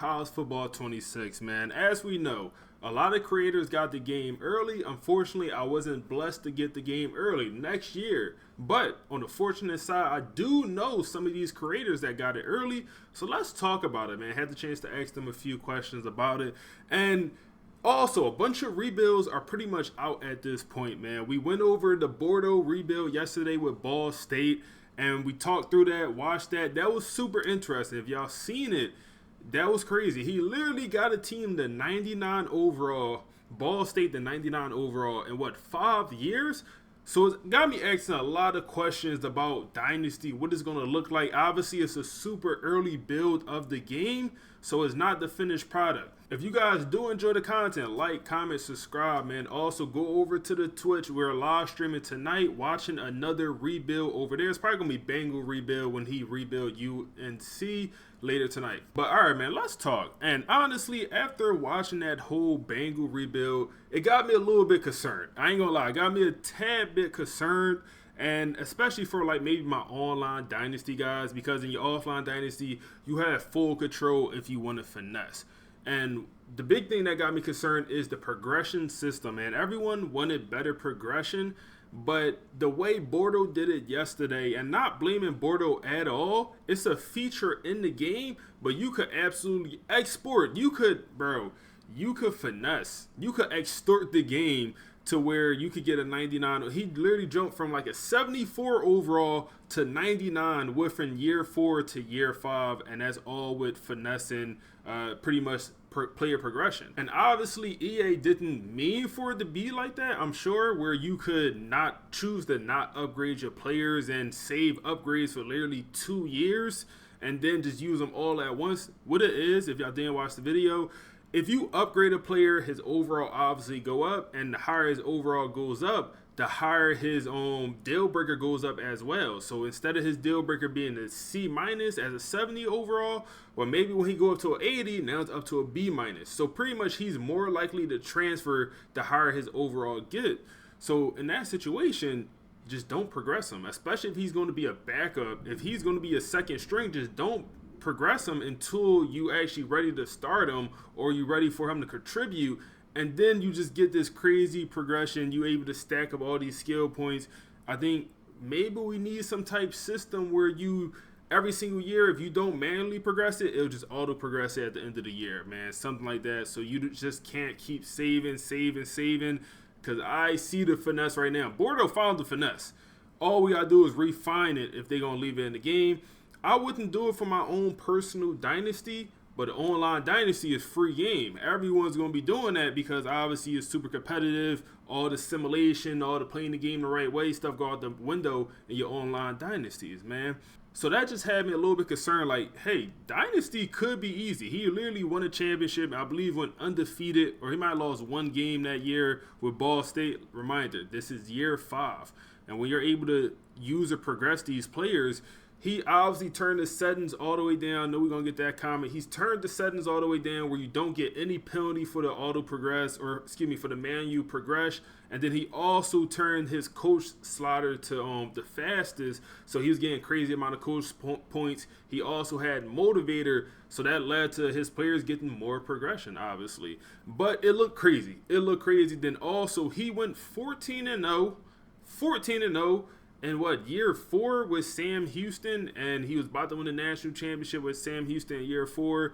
College Football 26, man. As we know, a lot of creators got the game early. Unfortunately, I wasn't blessed to get the game early next year. But on the fortunate side, I do know some of these creators that got it early. So let's talk about it, man. I had the chance to ask them a few questions about it. And also, a bunch of rebuilds are pretty much out at this point, man. We went over the Bordeaux rebuild yesterday with Ball State, and we talked through that, watched that. That was super interesting. If y'all seen it, that was crazy. He literally got a team to 99 overall, Ball State to 99 overall in what, 5 years? So it got me asking a lot of questions about Dynasty, what it's going to look like. Obviously, it's a super early build of the game, so it's not the finished product. If you guys do enjoy the content, like, comment, subscribe, man. Also, go over to the Twitch. We're live streaming tonight, watching another rebuild over there. It's probably going to be Bengal rebuild when he rebuild UNC later tonight. But all right, man, let's talk. And honestly, after watching that whole Bengal rebuild, it got me a little bit concerned. I ain't gonna lie, it got me a tad bit concerned. And especially for like maybe my online dynasty guys, because in your offline dynasty, you have full control if you want to finesse. And the big thing that got me concerned is the progression system, man. Everyone wanted better progression, but the way Bordeaux did it yesterday, and not blaming Bordeaux at all, it's a feature in the game, but you could absolutely export. You could finesse. You could extort the game to where you could get a 99. He literally jumped from like a 74 overall to 99 within year 4 to year 5, and that's all with finessing, pretty much player progression. And obviously EA didn't mean for it to be like that, I'm sure, where you could not choose to not upgrade your players and save upgrades for literally 2 years and then just use them all at once. What it is, if y'all didn't watch the video, if you upgrade a player, his overall obviously go up, and the higher his overall goes up, the higher his deal breaker goes up as well. So instead of his deal breaker being a C minus as a 70 overall, or maybe when he go up to an 80, now it's up to a B minus. So pretty much he's more likely to transfer the higher his overall get. So in that situation, just don't progress him, especially if he's going to be a backup. If he's going to be a second string, just don't progress him until you actually ready to start him or you ready for him to contribute, and then you just get this crazy progression. You able to stack up all these skill points. I think maybe we need some type system where you every single year, if you don't manually progress it, it'll just auto progress it at the end of the year, man. Something like that. So you just can't keep saving, because I see the finesse right now. Bordeaux found the finesse. All we gotta do is refine it if they're gonna leave it in the game. I wouldn't do it for my own personal dynasty, but the online dynasty is free game. Everyone's going to be doing that because obviously it's super competitive. All the simulation, all the playing the game the right way stuff go out the window in your online dynasties, man. So that just had me a little bit concerned, like, hey, dynasty could be easy. He literally won a championship, I believe went undefeated, or he might have lost one game that year with Ball State. Reminder, this is year 5. And when you're able to use or progress these players, he obviously turned the settings all the way down. I know we're going to get that comment. He's turned the settings all the way down where you don't get any penalty for the auto progress, or excuse me, for the manual progress. And then he also turned his coach slider to the fastest. So he was getting crazy amount of coach points. He also had motivator. So that led to his players getting more progression, obviously. But it looked crazy. Then also he went 14-0. 14-0. In what, year 4 with Sam Houston, and he was about to win the national championship with Sam Houston in year 4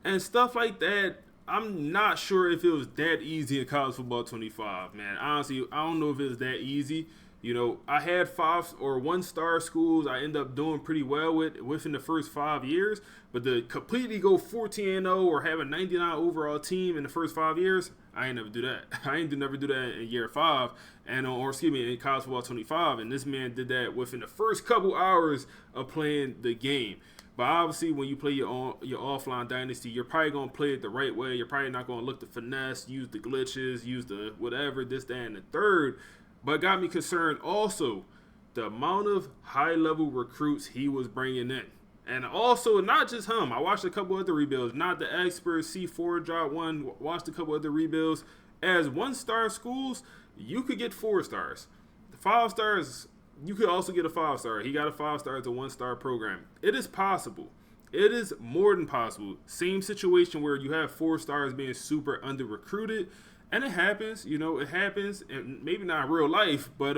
and stuff like that. I'm not sure if it was that easy in college football 25, man. Honestly, I don't know if it was that easy. You know, I had 5 or 1-star schools I end up doing pretty well with within the first 5 years, but to completely go 14-0 or have a 99 overall team in the first 5 years, I ain't never do that. I ain't never do that in year 5, and or excuse me, in college football 25. And this man did that within the first couple hours of playing the game. But obviously, when you play your offline dynasty, you're probably gonna play it the right way. You're probably not gonna look to finesse, use the glitches, use the whatever, this, that, and the third. But got me concerned also the amount of high-level recruits he was bringing in. And also, not just him. I watched a couple other rebuilds. Not the expert C4 drop one. Watched a couple other rebuilds. As 1-star schools, you could get 4 stars. The 5 stars, you could also get a 5-star. He got a 5-star as a 1-star program. It is possible. it is more than possible. Same situation where you have 4 stars being super under recruited. And it happens, it happens, and maybe not in real life, but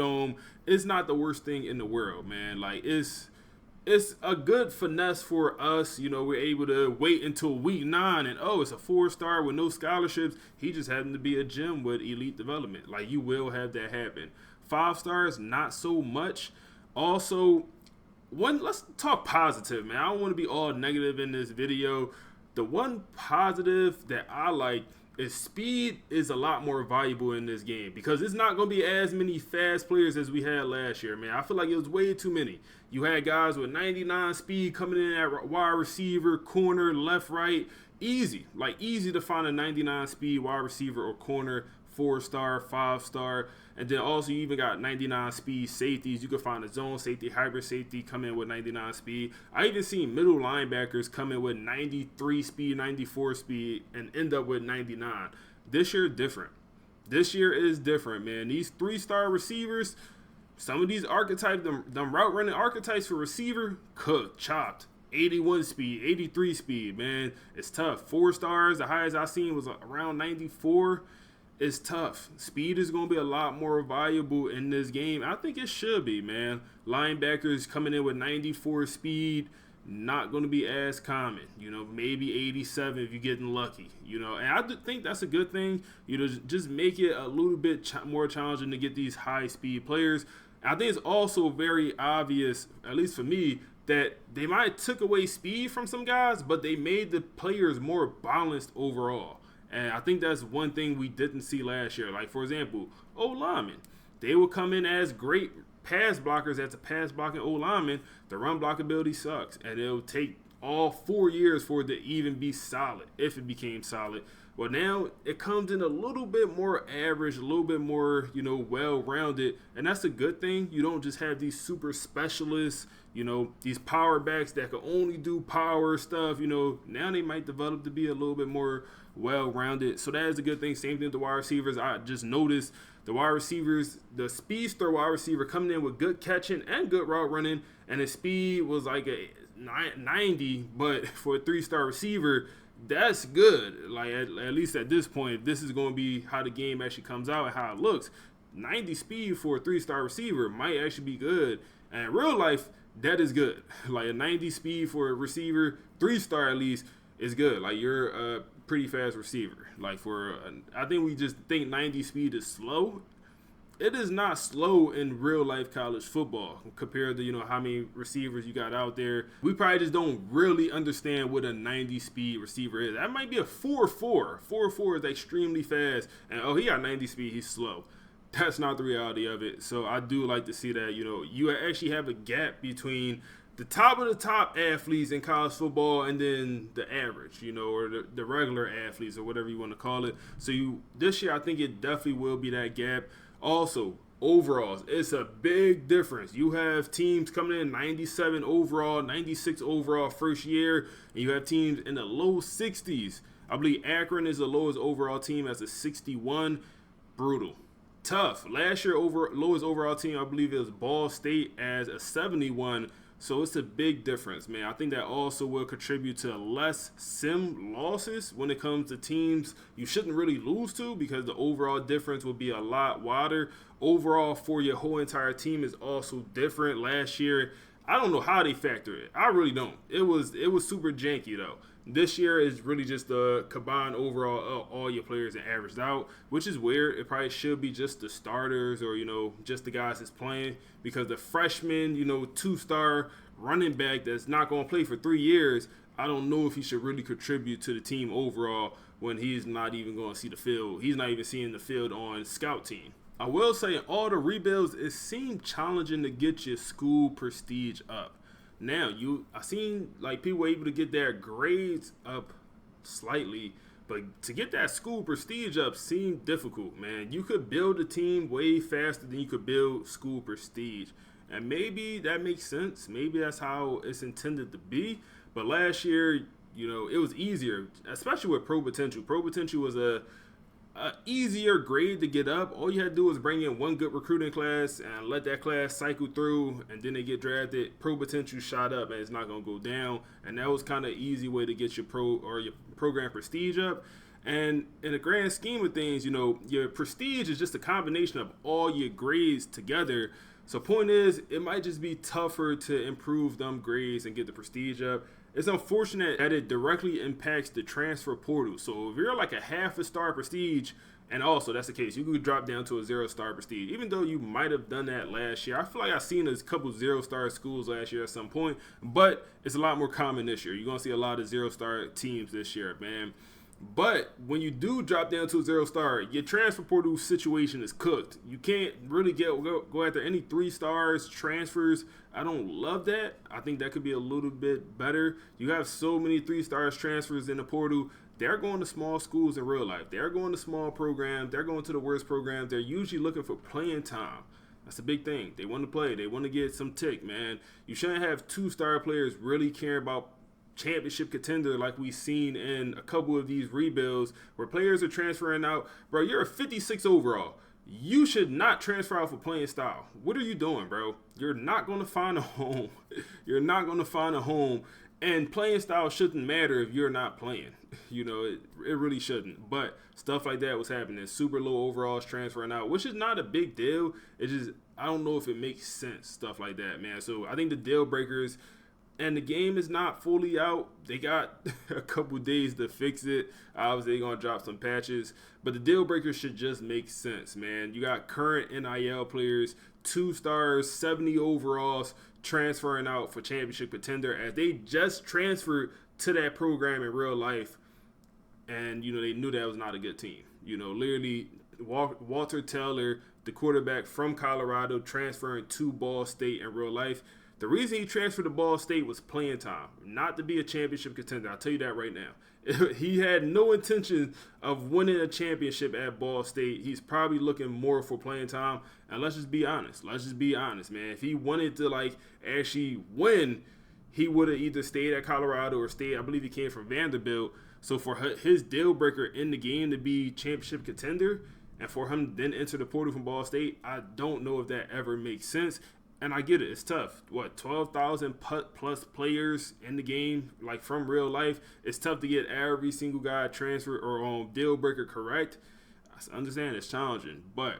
it's not the worst thing in the world, man. Like it's a good finesse for us. We're able to wait until week 9 and it's a 4-star with no scholarships. He just happened to be a gem with elite development. Like, you will have that happen. 5 stars, not so much. Also, let's talk positive, man. I don't want to be all negative in this video. The one positive that I like is speed is a lot more valuable in this game, because it's not going to be as many fast players as we had last year, man. I feel like it was way too many. You had guys with 99 speed coming in at wide receiver, corner, left, right. Easy to find a 99 speed wide receiver or corner, 4-star, 5-star. And then also you even got 99 speed safeties. You can find a zone safety, hybrid safety come in with 99 speed. I even seen middle linebackers come in with 93 speed, 94 speed, and end up with 99. This year different. This year is different, man. These 3-star receivers, some of these archetypes, them route running archetypes for receiver, cooked, chopped. 81 speed, 83 speed, man. It's tough. 4 stars, the highest I seen was around 94. It's tough. Speed is going to be a lot more valuable in this game. I think it should be, man. Linebackers coming in with 94 speed, not going to be as common. Maybe 87 if you're getting lucky. And I think that's a good thing. Just make it a little bit more challenging to get these high-speed players. I think it's also very obvious, at least for me, that they might have took away speed from some guys, but they made the players more balanced overall. And I think that's one thing we didn't see last year. Like, for example, O-linemen. They will come in as great pass blockers as a pass blocking O-lineman. The run blockability sucks. And it'll take all 4 years for it to even be solid, if it became solid. Well, now it comes in a little bit more average, a little bit more, well-rounded. And that's a good thing. You don't just have these super specialists, these power backs that can only do power stuff. Now they might develop to be a little bit more well-rounded. So that is a good thing. Same thing with the wide receivers. I just noticed the wide receivers, the speedster wide receiver coming in with good catching and good route running, and his speed was like a 90, but for a 3-star receiver, that's good. Like, at least at this point, if this is going to be how the game actually comes out and how it looks, 90 speed for a 3-star receiver might actually be good. And in real life, that is good. Like, a 90 speed for a receiver, 3-star at least, is good. Like, you're a pretty fast receiver. Like, I think we just think 90 speed is slow. It is not slow in real life college football compared to, how many receivers you got out there. We probably just don't really understand what a 90 speed receiver is. That might be a 4.4. 4.4 is extremely fast. And, he got 90 speed, he's slow. That's not the reality of it. So I do like to see that, you actually have a gap between the top of the top athletes in college football and then the average, or the regular athletes or whatever you want to call it. So this year, I think it definitely will be that gap. Also, overalls, it's a big difference. You have teams coming in 97 overall, 96 overall first year, and you have teams in the low 60s. I believe Akron is the lowest overall team as a 61. Brutal. Tough. Last year, lowest overall team, I believe it was Ball State as a 71. So it's a big difference, man. I think that also will contribute to less sim losses when it comes to teams you shouldn't really lose to, because the overall difference will be a lot wider. Overall for your whole entire team is also different. Last year, I don't know how they factor it. I really don't. It was super janky though. This year is really just the combined overall of all your players and averaged out, which is weird. It probably should be just the starters or, just the guys that's playing, because the freshman, 2-star running back that's not going to play for 3 years, I don't know if he should really contribute to the team overall when he's not even going to see the field. He's not even seeing the field on scout team. I will say in all the rebuilds, it seemed challenging to get your school prestige up. Now, I seen like people were able to get their grades up slightly, but to get that school prestige up seemed difficult, man. You could build a team way faster than you could build school prestige. And maybe that makes sense. Maybe that's how it's intended to be. But last year, it was easier, especially with Pro Potential. Pro Potential was a a easier grade to get up. All you had to do was bring in one good recruiting class and let that class cycle through, and then they get drafted. Pro potential shot up, and it's not going to go down. And that was kind of an easy way to get your program prestige up. And in the grand scheme of things, your prestige is just a combination of all your grades together. So point is, it might just be tougher to improve them grades and get the prestige up. It's unfortunate that it directly impacts the transfer portal. So if you're like a half a star prestige, and also that's the case, you could drop down to a 0-star prestige. Even though you might have done that last year. I feel like I've seen a couple 0-star schools last year at some point, but it's a lot more common this year. You're going to see a lot of 0-star teams this year, man. But when you do drop down to a 0-star, your transfer portal situation is cooked. You can't really go after any 3 stars transfers. I don't love that. I think that could be a little bit better. You have so many 3 stars transfers in the portal. They're going to small schools in real life. They're going to small programs. They're going to the worst programs. They're usually looking for playing time. That's a big thing. They want to play. They want to get some tick, man. You shouldn't have 2-star players really caring about championship contender like we've seen in a couple of these rebuilds where players are transferring out. Bro, you're a 56 overall. You should not transfer out for playing style. What are you doing, bro? You're not going to find a home. You're not going to find a home. And playing style shouldn't matter if you're not playing. It really shouldn't. But stuff like that was happening. Super low overalls transferring out, which is not a big deal. It's just, I don't know if it makes sense, stuff like that, man. So I think the deal breakers, and the game is not fully out. They got a couple days to fix it. Obviously, they're going to drop some patches. But the deal breakers should just make sense, man. You got current NIL players, 2 stars, 70 overalls, transferring out for championship contender as they just transferred to that program in real life. And, they knew that was not a good team. Literally, Walter Taylor, the quarterback from Colorado, transferring to Ball State in real life. The reason he transferred to Ball State was playing time, not to be a championship contender. I'll tell you that right now. He had no intention of winning a championship at Ball State. He's probably looking more for playing time. And let's just be honest. Man. If he wanted to, actually win, he would have either stayed at Colorado or stayed, I believe he came from Vanderbilt. So for his deal breaker in the game to be championship contender and for him to then enter the portal from Ball State, I don't know if that ever makes sense. And I get it. It's tough. 12,000 plus players in the game, from real life. It's tough to get every single guy transfer or deal breaker correct. I understand it's challenging, but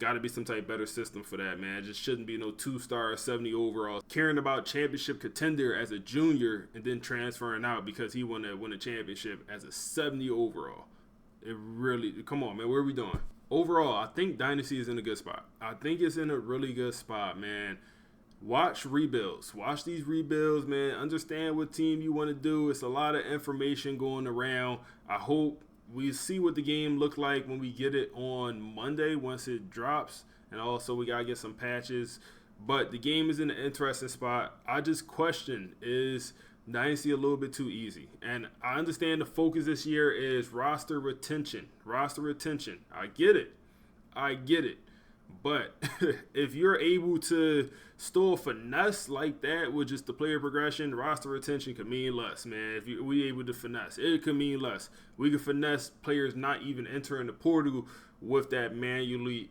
got to be some type of better system for that, man. It just shouldn't be no 2-star, 70 overall. Caring about championship contender as a junior and then transferring out because he want to win a championship as a 70 overall. It really, come on, man. Where are we doing? Overall, I think Dynasty is in a good spot. I think it's in a really good spot, man. Watch rebuilds. Watch these rebuilds, man. Understand what team you want to do. It's a lot of information going around. I hope we see what the game look like when we get it on Monday once it drops. And also, we got to get some patches. But the game is in an interesting spot. I just question, is Dynasty a little bit too easy? And I understand the focus this year is roster retention. I get it. But if you're able to store finesse like that with just the player progression, roster retention could mean less, man. If we able to finesse, it could mean less. We could finesse players not even entering the portal with that manual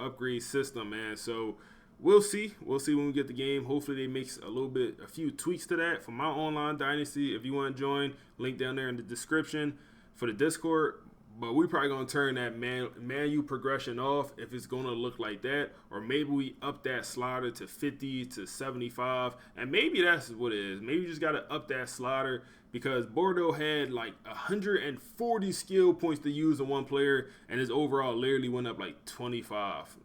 upgrade system, man. So we'll see. We'll see when we get the game. Hopefully they make a few tweaks to that. For my online Dynasty, if you want to join, link down there in the description for the Discord. But we probably going to turn that manual progression off if it's going to look like that. Or maybe we up that slider to 50 to 75. And maybe that's what it is. Maybe you just got to up that slider because Bordeaux had 140 skill points to use on one player. And his overall literally went up 25.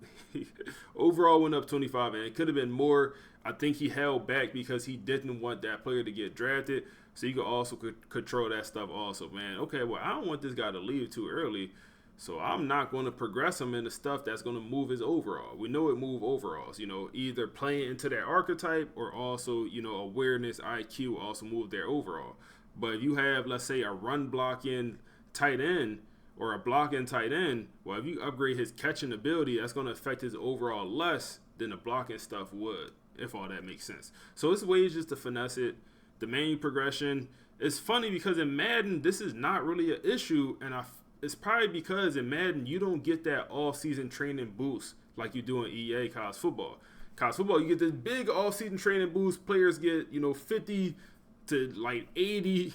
Overall went up 25. And it could have been more. I think he held back because he didn't want that player to get drafted. So you can also control that stuff also, man. Okay, well, I don't want this guy to leave too early, so I'm not going to progress him into stuff that's going to move his overall. We know it move overalls, either playing into that archetype or also, awareness, IQ also move their overall. But if you have, let's say, a run blocking tight end or a blocking tight end, well, if you upgrade his catching ability, that's going to affect his overall less than the blocking stuff would, if all that makes sense. So it's ways just to finesse it. The manual progression is funny because in Madden, this is not really an issue, and it's probably because in Madden, you don't get that off-season training boost like you do in EA college football. College football, you get this big off-season training boost. Players get, 50 to like 80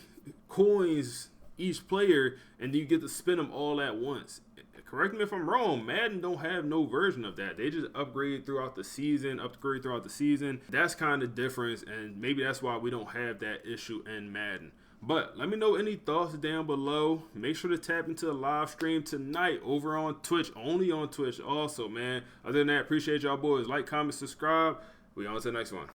coins each player, and you get to spend them all at once. Correct me if I'm wrong, Madden don't have no version of that. They just upgrade throughout the season. That's kind of difference, and maybe that's why we don't have that issue in Madden. But let me know any thoughts down below. Make sure to tap into the live stream tonight over on Twitch, only on Twitch also, man. Other than that, appreciate y'all boys. Like, comment, subscribe. We on to the next one.